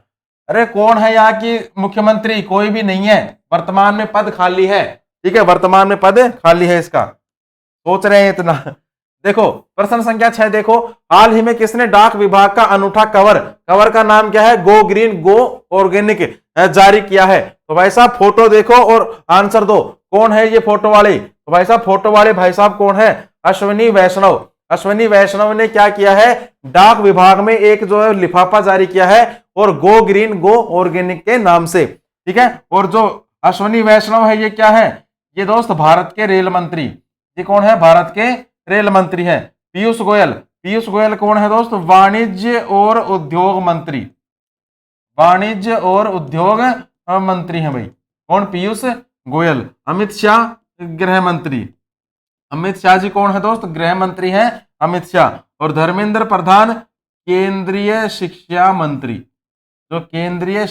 अरे कौन है यहाँ की मुख्यमंत्री? कोई भी नहीं है, वर्तमान में पद खाली है। ठीक है, वर्तमान में पद खाली है इसका, सोच रहे हैं इतना। देखो प्रश्न संख्या 6 देखो, हाल ही में किसने डाक विभाग का अनूठा कवर का नाम क्या है? गो ग्रीन गो ऑर्गेनिक जारी किया है। तो भाई साहब फोटो देखो और आंसर दो, कौन है ये फोटो वाले? तो भाई साहब फोटो वाले भाई साहब कौन है? अश्विनी वैष्णव। अश्विनी वैष्णव ने क्या किया है? डाक विभाग में एक जो है लिफाफा जारी किया है, और गो ग्रीन गो ऑर्गेनिक के नाम से। ठीक है, और जो अश्विनी वैष्णव है ये क्या है? ये दोस्त भारत के रेल मंत्री। ये कौन है? भारत के रेल मंत्री है। पीयूष गोयल। पीयूष गोयल कौन है दोस्त? वाणिज्य और उद्योग मंत्री। वाणिज्य और उद्योग मंत्री है भाई। कौन? पीयूष गोयल। अमित शाह गृह मंत्री। अमित शाह जी कौन है दोस्त? गृह मंत्री हैं अमित शाह। और धर्मेंद्र प्रधान केंद्रीय शिक्षा मंत्री। जो केंद्रीय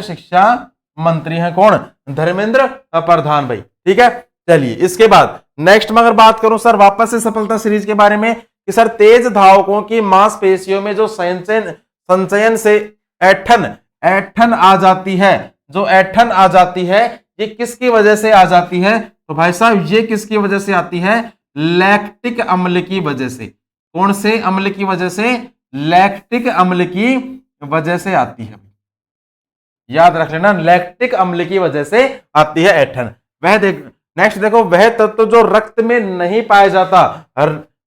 शिक्षा मंत्री हैं कौन? धर्मेंद्र प्रधान भाई। ठीक है, चलिए इसके बाद नेक्स्ट में अगर बात करूं सर वापस से सफलता सीरीज के बारे में कि सर तेज धावकों की मांसपेशियों में जो संचयन से ऐठन आ जाती है, जो ऐठन आ जाती है ये किसकी वजह से आ जाती है? तो भाई साहब ये किसकी वजह से आती है? लैक्टिक अम्ल की वजह से। कौन से अम्ल की वजह से? लैक्टिक अम्ल की वजह से आती है। याद रख लेना, लैक्टिक अम्ल की वजह से आती है ऐठन। वह नेक्स्ट देखो, वह तत्व जो रक्त में नहीं पाया जाता,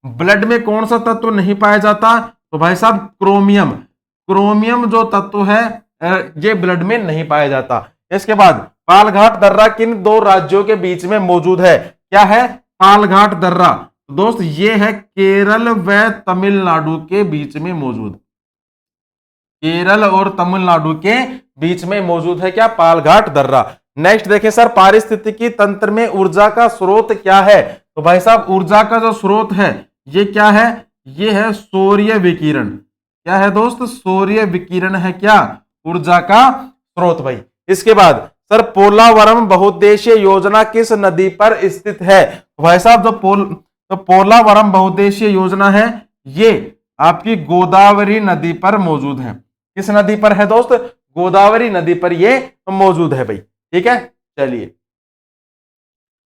ब्लड में कौन सा तत्व नहीं पाया जाता? तो भाई साहब क्रोमियम। क्रोमियम जो तत्व है ये ब्लड में नहीं पाया जाता। इसके बाद पालघाट दर्रा किन दो राज्यों के बीच में मौजूद है? क्या है? पालघाट दर्रा दोस्त ये है केरल व तमिलनाडु के बीच में मौजूद। केरल और तमिलनाडु के बीच में मौजूद है क्या? पालघाट दर्रा। नेक्स्ट देखें सर, पारिस्थितिकी तंत्र में ऊर्जा का स्रोत क्या है? तो भाई साहब ऊर्जा का जो स्रोत है ये क्या है? ये है सूर्य विकिरण। क्या है दोस्त? सूर्य विकिरण है क्या ऊर्जा का स्रोत भाई। इसके बाद सर पोलावरम बहुउद्देशीय योजना किस नदी पर स्थित है? तो भाई साहब जो पोलावरम बहुउद्देशीय योजना है ये आपकी गोदावरी नदी पर मौजूद है। किस नदी पर है दोस्त? गोदावरी नदी पर ये मौजूद है भाई। ठीक है, चलिए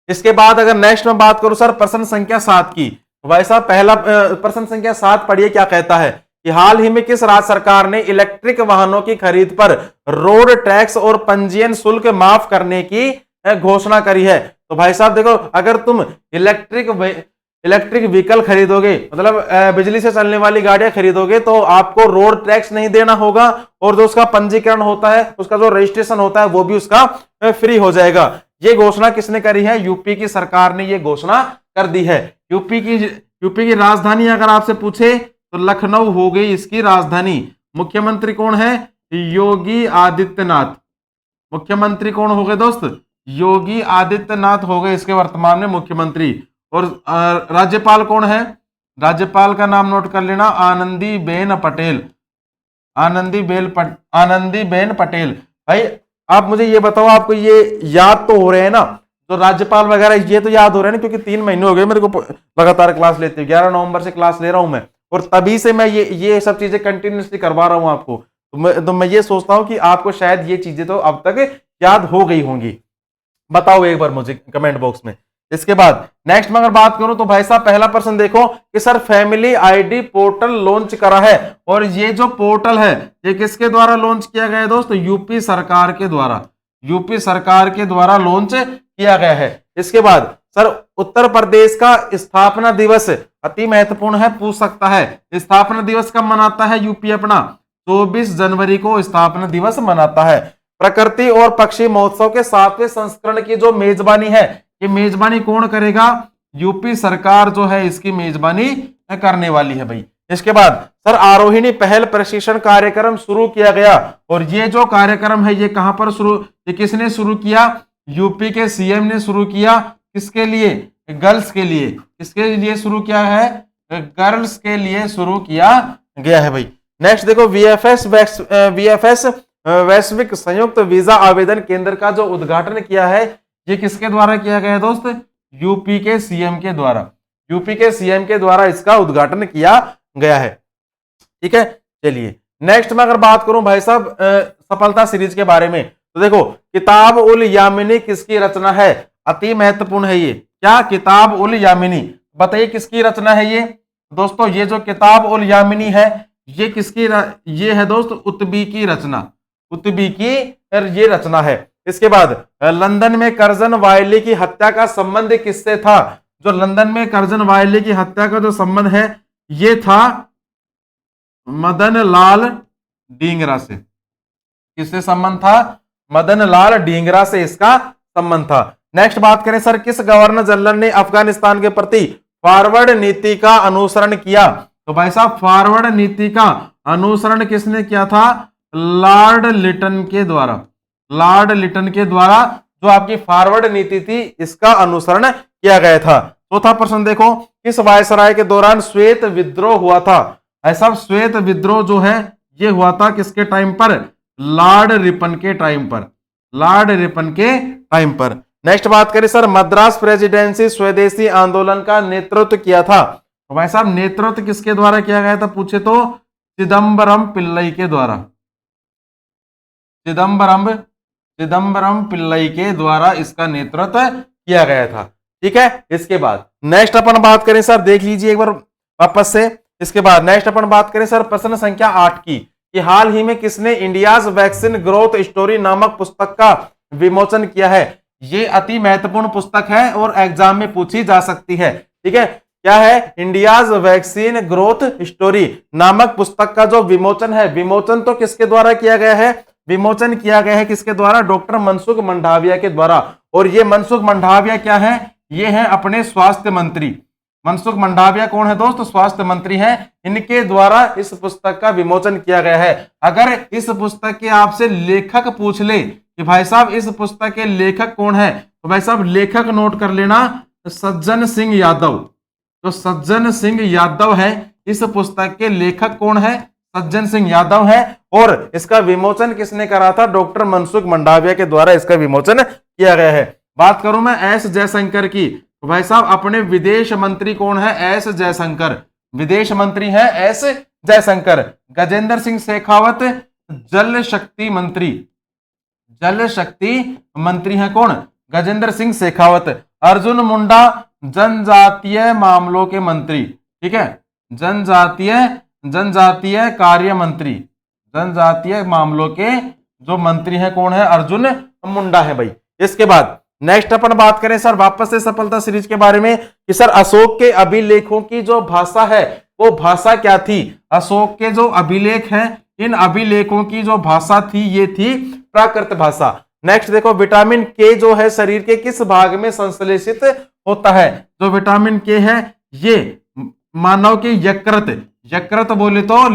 इसके बाद अगर नेक्स्ट में बात करूं सर प्रश्न संख्या 7 की, तो भाई साहब पहला प्रश्न संख्या 7 पढ़िए क्या कहता है कि हाल ही में किस राज्य सरकार ने इलेक्ट्रिक वाहनों की खरीद पर रोड टैक्स और पंजीयन शुल्क माफ करने की घोषणा करी है? तो भाई साहब देखो, अगर तुम इलेक्ट्रिक इलेक्ट्रिक व्हीकल खरीदोगे, मतलब बिजली से चलने वाली गाड़ियां खरीदोगे, तो आपको रोड टैक्स नहीं देना होगा, और जो उसका पंजीकरण होता है, उसका जो रजिस्ट्रेशन होता है, वो भी उसका फ्री हो जाएगा। ये घोषणा किसने करी है? यूपी की सरकार ने ये घोषणा कर दी है। यूपी की राजधानी अगर आपसे पूछे तो लखनऊ हो गई इसकी राजधानी। मुख्यमंत्री कौन है? योगी आदित्यनाथ। मुख्यमंत्री कौन हो गए दोस्त? योगी आदित्यनाथ हो गए इसके वर्तमान में मुख्यमंत्री। और राज्यपाल कौन है? राज्यपाल का नाम नोट कर लेना, आनंदीबेन पटेल। आनंदीबेन पटेल। भाई आप मुझे ये बताओ, आपको ये याद तो हो रहे हैं ना, तो राज्यपाल वगैरह ये तो याद हो रहे हैं ना, क्योंकि 3 महीने हो गए मेरे को लगातार क्लास लेते हुए। 11 नवंबर से क्लास ले रहा हूं मैं, और तभी से मैं ये सब चीजें कंटिन्यूसली करवा रहा हूं आपको। तो मैं ये सोचता हूं कि आपको शायद ये चीजें तो अब तक याद हो गई होंगी। बताओ एक बार मुझे कमेंट बॉक्स में। इसके बाद नेक्स्ट में अगर बात करूं तो भाई साहब पहला प्रश्न देखो कि sir family ID portal launch करा है, और ये जो पोर्टल है ये किसके द्वारा लॉन्च किया गया है दोस्तों? यूपी सरकार के द्वारा। यूपी सरकार के द्वारा लॉन्च किया गया है। इसके बाद सर उत्तर प्रदेश का स्थापना दिवस अति महत्वपूर्ण है, पूछ सकता है। स्थापना दिवस कब मनाता है यूपी अपना? 24 जनवरी को स्थापना दिवस मनाता है। प्रकृति और पक्षी महोत्सव के 7वें संस्करण की जो मेजबानी है, ये मेजबानी कौन करेगा? यूपी सरकार जो है इसकी मेजबानी करने वाली है भाई। इसके बाद सर आरोहिणी पहल प्रशिक्षण कार्यक्रम शुरू किया गया, और ये जो कार्यक्रम है ये कहां पर शुरू, ये किसने शुरू किया? यूपी के सीएम ने शुरू किया। किसके लिए? गर्ल्स के लिए। किसके लिए शुरू किया है? गर्ल्स के लिए शुरू किया गया है भाई। नेक्स्ट देखो वीएफएस वैश्विक संयुक्त वीजा आवेदन केंद्र का जो उद्घाटन किया है, ये किसके द्वारा किया गया है दोस्त? यूपी के सीएम के द्वारा। यूपी के सीएम के द्वारा इसका उद्घाटन किया गया है। ठीक है, चलिए नेक्स्ट में अगर बात करूं भाई साहब सफलता सीरीज के बारे में, तो देखो किताब उल यामिनी किसकी रचना है? अति महत्वपूर्ण है ये। क्या? किताब उल यामिनी। बताइए किसकी रचना है ये दोस्तों? ये जो किताब उल यामिनी है ये किसकी ये है दोस्त? उत्बी की रचना। उत्बी की ये रचना है। इसके बाद लंदन में कर्जन वायली की हत्या का संबंध किससे था? जो लंदन में कर्जन वायली की हत्या का जो संबंध है ये था मदन लाल डींगरा से। किससे संबंध था? मदन लाल डींगरा से इसका संबंध था। नेक्स्ट बात करें सर, किस गवर्नर जनरल ने अफगानिस्तान के प्रति फॉरवर्ड नीति का अनुसरण किया? तो भाई साहब फॉरवर्ड नीति का अनुसरण किसने किया था? लॉर्ड लिटन के द्वारा। लॉर्ड लिटन के द्वारा जो आपकी फॉरवर्ड नीति थी इसका अनुसरण किया गया था। चौथा प्रश्न देखो, किस वायसराय के दौरान श्वेत विद्रोह हुआ था? ऐसा श्वेत विद्रोह जो है ये हुआ था किसके टाइम पर? लॉर्ड रिपन के टाइम पर। लॉर्ड रिपन के टाइम पर। नेक्स्ट बात करें सर, मद्रास प्रेसिडेंसी स्वदेशी आंदोलन का नेतृत्व किया था। तो भाई साहब नेतृत्व किसके द्वारा किया गया था पूछे तो? चिदम्बरम पिल्लई के द्वारा। चिदम्बरम पिल्लई के द्वारा इसका नेतृत्व किया गया था। ठीक है, इसके बाद नेक्स्ट अपन बात करें सर, देख लीजिए एक बार वापस से। इसके बाद नेक्स्ट अपन बात करें सर प्रश्न संख्या 8 की, कि हाल ही में किसने इंडियाज वैक्सीन ग्रोथ स्टोरी नामक पुस्तक का विमोचन किया है? ये अति महत्वपूर्ण पुस्तक है और एग्जाम में पूछी जा सकती है। ठीक है, क्या है? इंडियाज वैक्सीन ग्रोथ स्टोरी नामक पुस्तक का जो विमोचन है, विमोचन तो किसके द्वारा किया गया है? विमोचन किया गया है किसके द्वारा? डॉक्टर मनसुख मंडाविया के द्वारा। और ये मनसुख मंडाविया क्या है? ये है अपने स्वास्थ्य मंत्री। मनसुख मंडाविया कौन है दोस्त? स्वास्थ्य मंत्री हैं। इनके द्वारा इस पुस्तक का विमोचन किया गया है। अगर इस पुस्तक के आपसे लेखक पूछ ले कि भाई साहब इस पुस्तक के लेखक कौन है, तो भाई साहब लेखक नोट कर लेना, सज्जन सिंह यादव। तो सज्जन सिंह यादव है इस पुस्तक के लेखक। कौन है? सज्जन सिंह यादव है। और इसका विमोचन किसने करा था? डॉक्टर मनसुख मंडाविया के द्वारा इसका विमोचन किया गया है। बात करूं मैं एस जयशंकर की, तो भाई साहब अपने विदेश मंत्री कौन है? एस जयशंकर। विदेश मंत्री है एस जयशंकर। गजेंद्र सिंह शेखावत जल शक्ति मंत्री। जल शक्ति मंत्री है कौन? गजेंद्र सिंह शेखावत। अर्जुन मुंडा जनजातीय मामलों के मंत्री। ठीक है, जनजातीय कार्य मंत्री। जनजातीय मामलों के जो मंत्री है कौन है? अर्जुन मुंडा है भाई। इसके बाद नेक्स्ट अपन बात करें सर वापस से सफलता सीरीज के बारे में कि सर अशोक के अभिलेखों की जो भाषा है वो भाषा क्या थी। अशोक के जो अभिलेख हैं इन अभिलेखों की जो भाषा थी ये थी प्राकृत भाषा। नेक्स्ट देखो विटामिन के जो है शरीर के किस भाग में संश्लेषित होता है। जो विटामिन के है ये मानव के यकृत बोले तो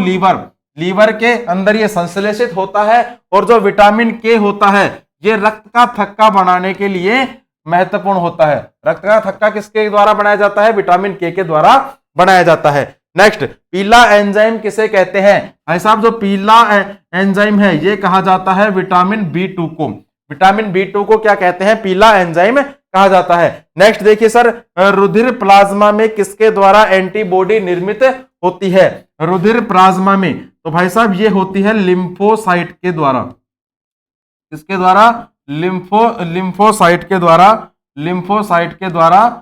लीवर के अंदर ये संश्लेषित होता है। और जो विटामिन के होता है ये रक्त का थक्का बनाने के लिए महत्वपूर्ण होता है। रक्त का थक्का किसके द्वारा बनाया जाता है, विटामिन के द्वारा बनाया जाता है। नेक्स्ट पीला एंजाइम किसे कहते हैं भाई साहब। जो पीला एंजाइम है ये कहा जाता है विटामिन B2 को। विटामिन B2 को क्या कहते हैं, पीला एंजाइम कहा जाता है। नेक्स्ट देखिए सर रुधिर प्लाज्मा में किसके द्वारा एंटीबॉडी निर्मित होती है। रुधिर प्लाज्मा में तो भाई साहब ये होती है लिम्फोसाइट के द्वारा। किसके द्वारा, लिम्फोसाइट के द्वारा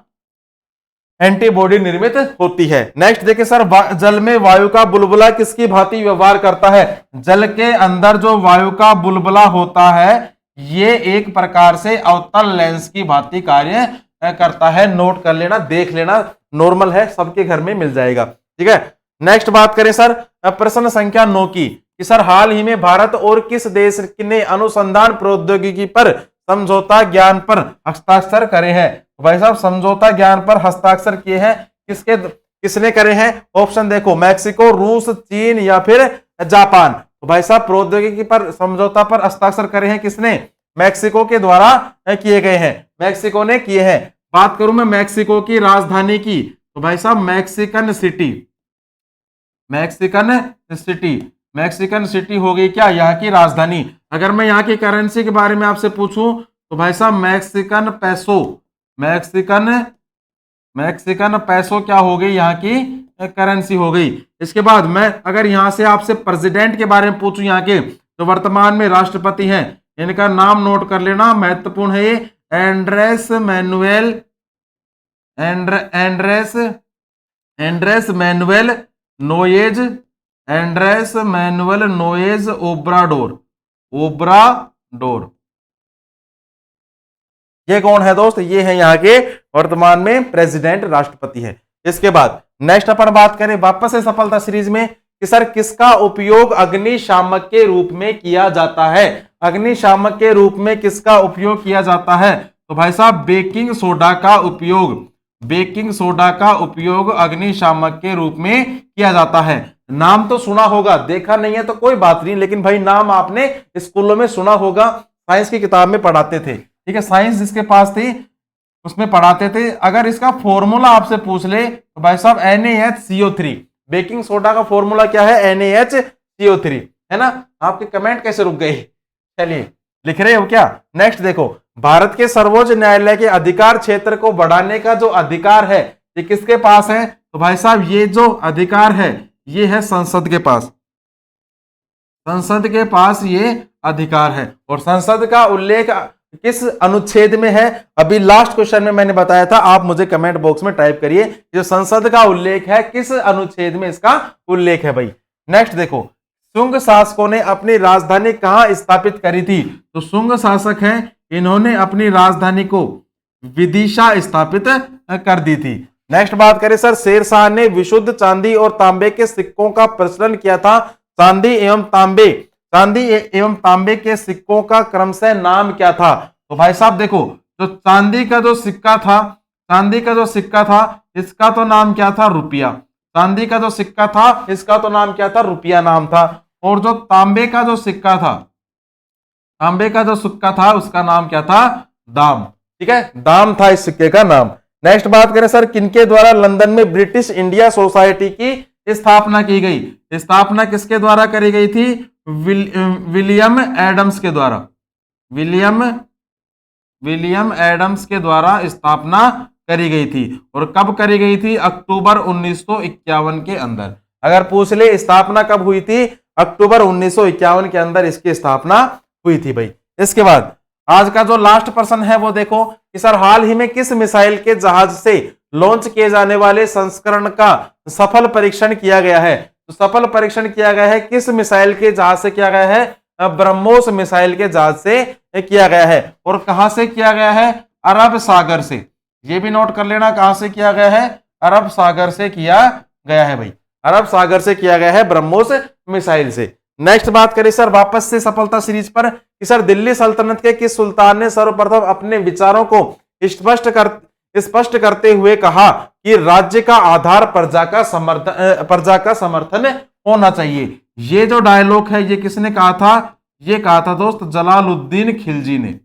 एंटीबॉडी निर्मित होती है। नेक्स्ट देखिए सर जल में वायु का बुलबुला किसकी भांति व्यवहार करता है। जल के अंदर जो वायु का बुलबुला होता है ये एक प्रकार से अवतल लेंस की भांति कार्य करता है। नोट कर लेना, देख लेना, नॉर्मल है, सबके घर में मिल जाएगा। ठीक है। नेक्स्ट बात करें सर प्रश्न संख्या 9 की कि सर हाल ही में भारत और किस देश ने अनुसंधान प्रौद्योगिकी पर समझौता ज्ञान पर हस्ताक्षर करे हैं। भाई साहब समझौता ज्ञान पर हस्ताक्षर किए हैं किसने करे हैं। ऑप्शन देखो मैक्सिको, रूस, चीन या फिर जापान। तो भाई साहब प्रौद्योगिकी पर समझौता पर हस्ताक्षर करे हैं किसने, मैक्सिको के द्वारा किए गए हैं, मैक्सिको ने किए हैं। बात करूं मैं मैक्सिको की राजधानी की तो भाई साहब मैक्सिकन सिटी हो गई क्या यहाँ की राजधानी। अगर मैं यहाँ की करेंसी के बारे में आपसे पूछूं तो भाई साहब मैक्सिकन पैसो क्या हो गई, यहाँ की करेंसी हो गई। इसके बाद मैं अगर यहाँ से आपसे प्रेसिडेंट के बारे में पूछूं, यहाँ के जो वर्तमान में राष्ट्रपति हैं इनका नाम नोट कर लेना, महत्वपूर्ण है ये एंड्रेस मैनुएल नोएज ओब्राडोर। ये कौन है दोस्त, ये है यहाँ के वर्तमान में प्रेसिडेंट, राष्ट्रपति है। इसके बाद नेक्स्ट अपन बात करें वापस से सफलता सीरीज में कि सर किसका उपयोग अग्निशामक के रूप में किया जाता है। अग्निशामक के रूप में किसका उपयोग किया जाता है तो भाई साहब बेकिंग सोडा का उपयोग अग्निशामक के रूप में किया जाता है। नाम तो सुना होगा, देखा नहीं है तो कोई बात नहीं, लेकिन भाई नाम आपने स्कूलों में सुना होगा, साइंस की किताब में पढ़ाते थे। ठीक है, साइंस जिसके पास थी उसमें पढ़ाते थे। अगर इसका फॉर्मूला आपसे पूछ ले तो भाई साहब NaHCO3। बेकिंग सोडा का फॉर्मूला क्या है, NaHCO3 है ना। आपके कमेंट कैसे रुक गए, चलिए लिख रहे हो क्या। नेक्स्ट देखो भारत के सर्वोच्च न्यायालय के अधिकार क्षेत्र को बढ़ाने का जो अधिकार है ये किसके पास है तो भाई साहब ये जो अधिकार है ये है संसद के पास ये अधिकार है। और संसद का उल्लेख किस अनुच्छेद में है, अभी लास्ट क्वेश्चन में मैंने बताया था, आप मुझे कमेंट बॉक्स में टाइप करिए जो संसद का उल्लेख है किस अनुच्छेद में इसका उल्लेख है भाई। नेक्स्ट देखो शुंग शासकों ने अपनी राजधानी कहां स्थापित करी थी तो शुंग शासक हैं इन्होंने अपनी राजधानी को विदिशा स्थापित कर दी थी। नेक्स्ट बात करें सर शेरशाह ने विशुद्ध चांदी और तांबे के सिक्कों का प्रचलन किया था। चांदी एवं तांबे के सिक्कों का क्रमशः नाम क्या था तो भाई साहब देखो जो चांदी का जो सिक्का था इसका तो नाम क्या था, रुपया। चांदी का जो सिक्का था इसका तो नाम क्या था, रुपया नाम था। और जो तांबे का जो सिक्का था उसका नाम क्या था, दाम। ठीक है, दाम था इस सिक्के का नाम। नेक्स्ट बात करें सर किनके द्वारा लंदन में ब्रिटिश इंडिया सोसाइटी की स्थापना की गई। स्थापना किसके द्वारा करी गई थी, विलियम एडम्स के द्वारा। विलियम एडम्स के द्वारा स्थापना करी गई थी। और कब करी गई थी, अक्टूबर 1951 के अंदर। अगर पूछ ले स्थापना कब हुई थी, अक्टूबर 1951 के अंदर इसकी स्थापना हुई थी भाई। इसके बाद आज का जो लास्ट प्रश्न है वो देखो कि सर हाल ही में किस मिसाइल के जहाज से लॉन्च किए जाने वाले संस्करण का सफल परीक्षण किया गया है। तो सफल परीक्षण किया गया है किस मिसाइल के जहाज से किया गया है, ब्रह्मोस मिसाइल के जहाज से किया गया है। और कहां से किया गया है, अरब सागर से। ये भी नोट कर लेना कहां से किया गया है, अरब सागर से किया गया है भाई, अरब सागर से किया गया है ब्रह्मोस मिसाइल से। नेक्स्ट बात करें सर वापस से सफलता सीरीज पर कि सर दिल्ली सल्तनत के किस सुल्तान ने सर्वप्रथम अपने विचारों को स्पष्ट करते हुए कहा कि राज्य का आधार प्रजा का समर्थन होना चाहिए। ये जो डायलॉग है ये किसने कहा था, ये कहा था दोस्त जलालुद्दीन खिलजी ने,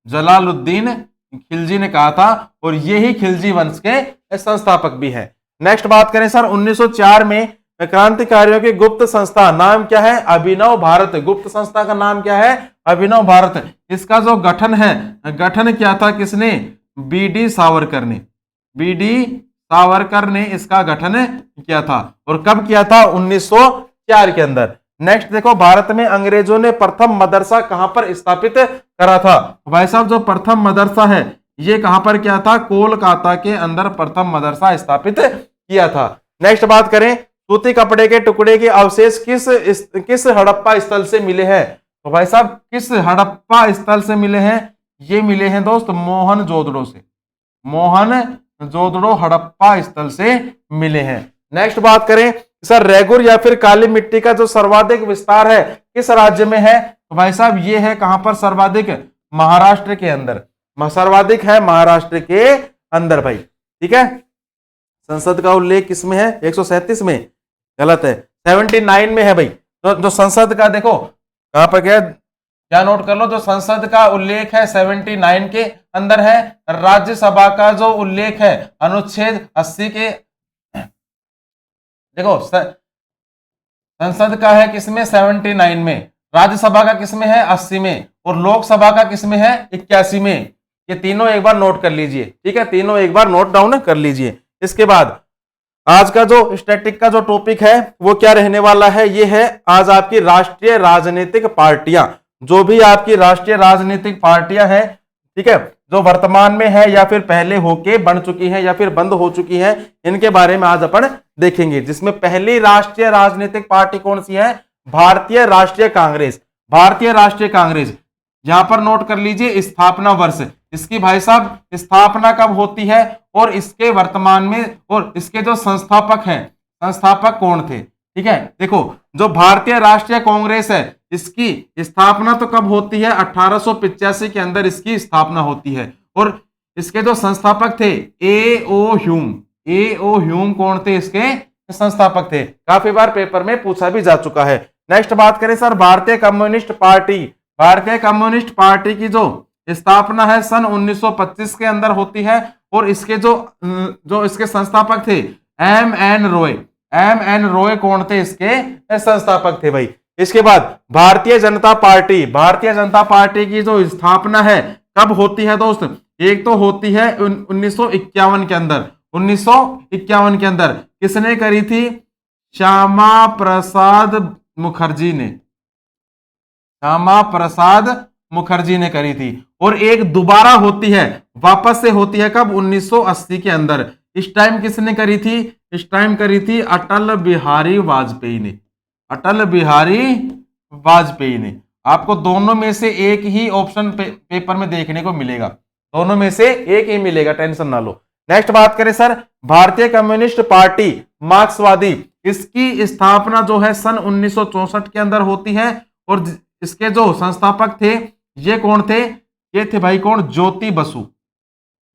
जलालुद्दीन खिलजी ने कहा था, और ये ही खिलजी वंश के संस्थापक भी है। नेक्स्ट बात करें सर 1904 में क्रांतिकारियों की गुप्त संस्था नाम क्या है, अभिनव भारत। गुप्त संस्था का नाम क्या है, अभिनव भारत। इसका जो गठन है, गठन किया था किसने, बीडी सावरकर ने, बीडी सावरकर ने इसका गठन किया था। और कब किया था, 1904 के अंदर। नेक्स्ट देखो भारत में अंग्रेजों ने प्रथम मदरसा कहां पर स्थापित करा था। भाई साहब जो प्रथम मदरसा है ये कहां पर किया था, कोलकाता के अंदर प्रथम मदरसा स्थापित किया था। नेक्स्ट बात करें सूती कपड़े के टुकड़े के अवशेष किस हड़प्पा स्थल से मिले हैं। तो भाई साहब किस हड़प्पा स्थल से मिले हैं, ये मिले हैं दोस्त मोहनजोदड़ो से, मोहनजोदड़ो हड़प्पा स्थल से मिले हैं। नेक्स्ट बात करें सर रेगुर या फिर काली मिट्टी का जो सर्वाधिक विस्तार है किस राज्य में है। तो भाई साहब ये है कहां पर सर्वाधिक, महाराष्ट्र के अंदर, सर्वाधिक है महाराष्ट्र के अंदर भाई। ठीक है, संसद का उल्लेख किसमें है, 137 में, गलत है, 79 में है भाई। तो जो संसद का देखो कहां पर क्या नोट कर लो, जो संसद का उल्लेख है 79 के अंदर है। राज्यसभा का जो उल्लेख है अनुच्छेद 80 के, देखो संसद का है किसमें, 79 में, राज्यसभा का किसमें है, 80 में, और लोकसभा का किसमें है, 81 में। ये तीनों एक बार नोट कर लीजिए, ठीक है, तीनों एक बार नोट डाउन कर लीजिए। इसके बाद आज का जो स्टैटिक का जो टॉपिक है वो क्या रहने वाला है, ये है आज आपकी राष्ट्रीय राजनीतिक पार्टियां। जो भी आपकी राष्ट्रीय राजनीतिक पार्टियां हैं, ठीक है, जो वर्तमान में है या फिर पहले होके बन चुकी हैं या फिर बंद हो चुकी हैं, इनके बारे में आज अपन देखेंगे। जिसमें पहली राष्ट्रीय राजनीतिक पार्टी कौन सी है, भारतीय राष्ट्रीय कांग्रेस। भारतीय राष्ट्रीय कांग्रेस यहां पर नोट कर लीजिए स्थापना वर्ष इसकी भाई साहब, स्थापना कब होती है और इसके वर्तमान में, और इसके जो संस्थापक हैं, संस्थापक कौन थे। ठीक है, देखो जो भारतीय राष्ट्रीय कांग्रेस है इसकी स्थापना तो कब होती है, 1885 के अंदर इसकी स्थापना होती है। और इसके जो संस्थापक थे ए.ओ. Hume, A.O.. ह्यूम कौन थे, इसके संस्थापक थे। काफी बार पेपर में पूछा भी जा चुका है। नेक्स्ट बात करें सर भारतीय कम्युनिस्ट पार्टी। भारतीय कम्युनिस्ट पार्टी की जो स्थापना है सन 1925 के अंदर होती है, और इसके जो इसके संस्थापक थे एम.एन. रॉय, एम.एन. रॉय कौन थे, इसके संस्थापक थे भाई। इसके बाद भारतीय जनता पार्टी, भारतीय जनता पार्टी की जो स्थापना है कब होती है दोस्त, एक तो होती है 1951 के अंदर, 1951 के अंदर किसने करी थी, श्यामा प्रसाद मुखर्जी ने, श्यामा प्रसाद मुखर्जी ने करी थी। और एक दोबारा होती है, वापस से होती है कब, 1980 के अंदर। इस टाइम किसने करी थी, इस टाइम करी थी अटल बिहारी वाजपेयी ने, अटल बिहारी वाजपेयी ने। आपको दोनों में से एक ही ऑप्शन पेपर में देखने को मिलेगा, दोनों में से एक ही मिलेगा, टेंशन ना लो। नेक्स्ट बात करें सर भारतीय कम्युनिस्ट पार्टी मार्क्सवादी, इसकी स्थापना जो है सन 1964 के अंदर होती है, और इसके जो संस्थापक थे ये कौन थे, ये थे भाई कौन, ज्योति बसु,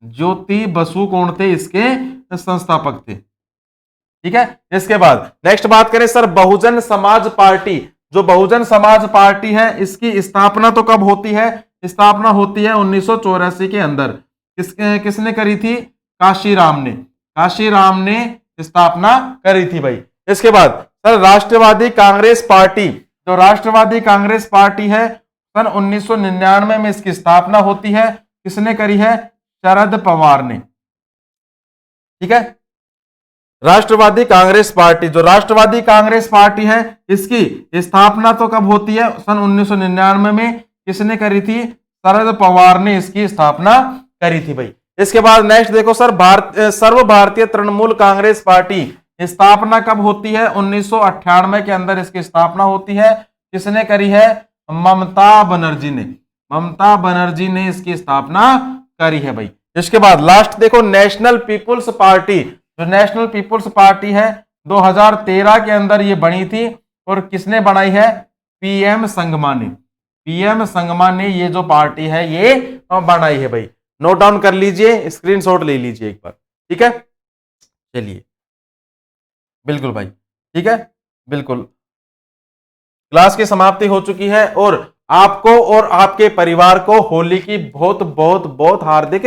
ज्योति बसु कौन थे, इसके संस्थापक थे। ठीक है, इसके बाद नेक्स्ट बात करें सर बहुजन समाज पार्टी। जो बहुजन समाज पार्टी है इसकी स्थापना तो कब होती है, स्थापना होती है 1984 के अंदर। किसने करी थी, काशीराम ने, काशीराम ने स्थापना करी थी भाई। इसके बाद सर राष्ट्रवादी कांग्रेस पार्टी, जो राष्ट्रवादी कांग्रेस पार्टी है सन 1999 में इसकी स्थापना होती है, किसने करी है, शरद पवार ने। ठीक है, राष्ट्रवादी कांग्रेस पार्टी, जो राष्ट्रवादी कांग्रेस पार्टी है इसकी स्थापना तो कब होती है, सन 1999 में, किसने करी थी, शरद पवार ने इसकी स्थापना करी थी भाई। इसके बाद नेक्स्ट देखो सर सर्व भारतीय तृणमूल कांग्रेस पार्टी, स्थापना कब होती है, 1998 के अंदर इसकी स्थापना होती है, किसने करी है, ममता बनर्जी ने, ममता बनर्जी ने इसकी स्थापना करी है भाई। इसके बाद लास्ट देखो, नेशनल पीपुल्स पार्टी। जो नेशनल पीपुल्स पार्टी है 2013 के अंदर ये बनी थी और किसने बनाई है? पीएम संगमा ने। पीएम संगमा ने ये जो पार्टी है ये बनाई है भाई। नोट डाउन कर लीजिए, स्क्रीनशॉट ले लीजिए एक बार, ठीक है। चलिए बिल्कुल भाई, ठीक है, बिल्कुल। क्लास की समाप्ति हो चुकी है और आपको और आपके परिवार को होली की बहुत बहुत बहुत हार्दिक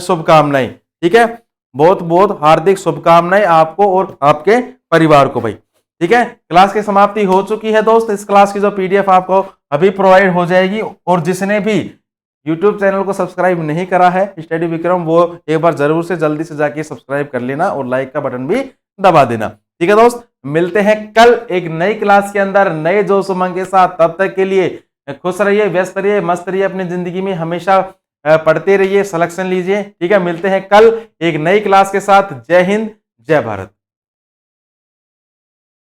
शुभकामनाएं, ठीक है। बहुत बहुत हार्दिक शुभकामनाएं आपको और आपके परिवार को भाई, ठीक है। क्लास की समाप्ति हो चुकी है दोस्त। इस क्लास की जो पीडीएफ आपको अभी प्रोवाइड हो जाएगी और जिसने भी यूट्यूब चैनल को सब्सक्राइब नहीं करा है स्टडी विक्रम, वो एक बार जरूर से जल्दी से जाके सब्सक्राइब कर लेना और लाइक का बटन भी दबा देना, ठीक है दोस्त। मिलते हैं कल एक नई क्लास के अंदर नए जोश उमंग के साथ। तब तक के लिए खुश रहिए, व्यस्त रहिए, मस्त रहिए, अपनी जिंदगी में हमेशा पढ़ते रहिए, सिलेक्शन लीजिए, ठीक है। मिलते हैं कल एक नई क्लास के साथ। जय हिंद, जय भारत।